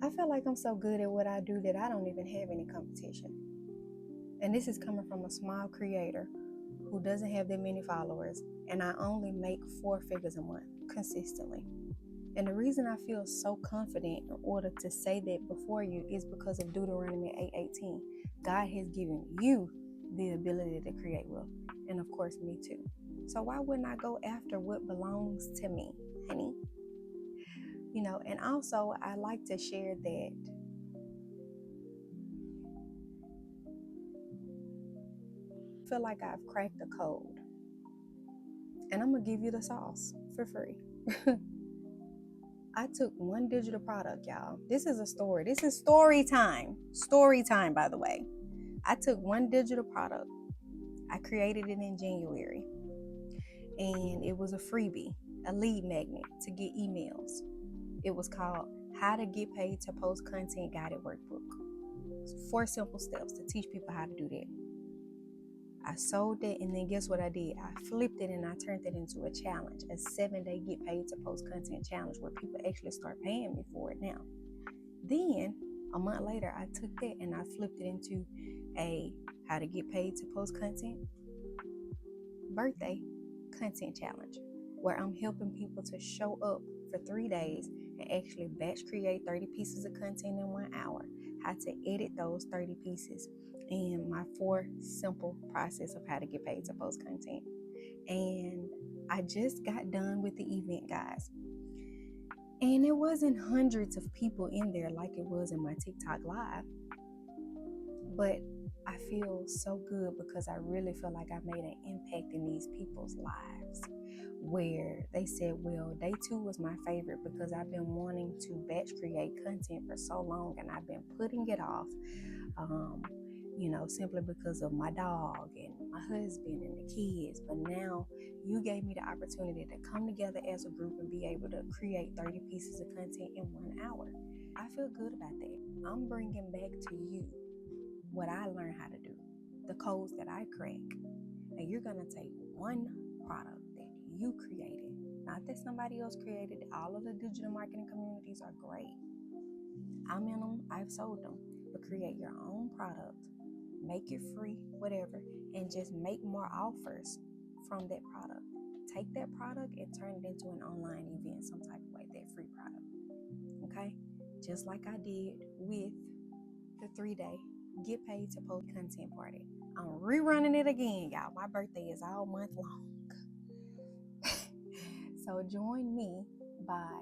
I feel like I'm so good at what I do that I don't even have any competition. And this is coming from a small creator who doesn't have that many followers, and I only make 4 figures a month consistently. And the reason I feel so confident in order to say that before you is because of Deuteronomy 8:18. God has given you the ability to create wealth, and of course me too. So why wouldn't I go after what belongs to me, honey? And also I like to share that I feel like I've cracked the code, and I'm gonna give you the sauce for free. I took one digital product, y'all. This is a story. This is story time. Story time, by the way. I took one digital product. I created it in January, and it was a freebie, a lead magnet to get emails. It was called How to Get Paid to Post Content Guided Workbook. 4 simple steps to teach people how to do that. I sold it, and then guess what I did? I flipped it and I turned it into a challenge, a 7-day get paid to post content challenge where people actually start paying me for it now. Then a month later, I took that and I flipped it into a how to get paid to post content birthday content challenge, where I'm helping people to show up for 3 days and actually batch create 30 pieces of content in 1 hour, how to edit those 30 pieces, and my 4 simple process of how to get paid to post content. And I just got done with the event, guys. And it wasn't hundreds of people in there like it was in my TikTok live, but I feel so good because I really feel like I made an impact in these people's lives, where they said, well, day 2 was my favorite because I've been wanting to batch create content for so long and I've been putting it off, simply because of my dog and my husband and the kids. But now you gave me the opportunity to come together as a group and be able to create 30 pieces of content in 1 hour. I feel good about that. I'm bringing back to you what I learned how to do, the codes that I crack. And you're going to take one product that you created, not that somebody else created. All of the digital marketing communities are great. I'm in them, I've sold them, but create your own product, make it free, whatever, and just make more offers from that product. Take that product and turn it into an online event some type of way, that free product. Okay? Just like I did with the 3-day get paid to post content party. I'm rerunning it again, y'all. My birthday is all month long. So join me by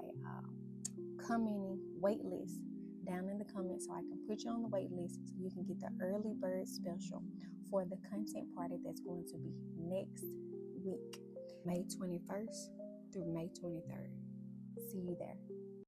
commenting waitlist down in the comments so I can put you on the wait list so you can get the early bird special for the content party that's going to be next week, May 21st through May 23rd. See you there.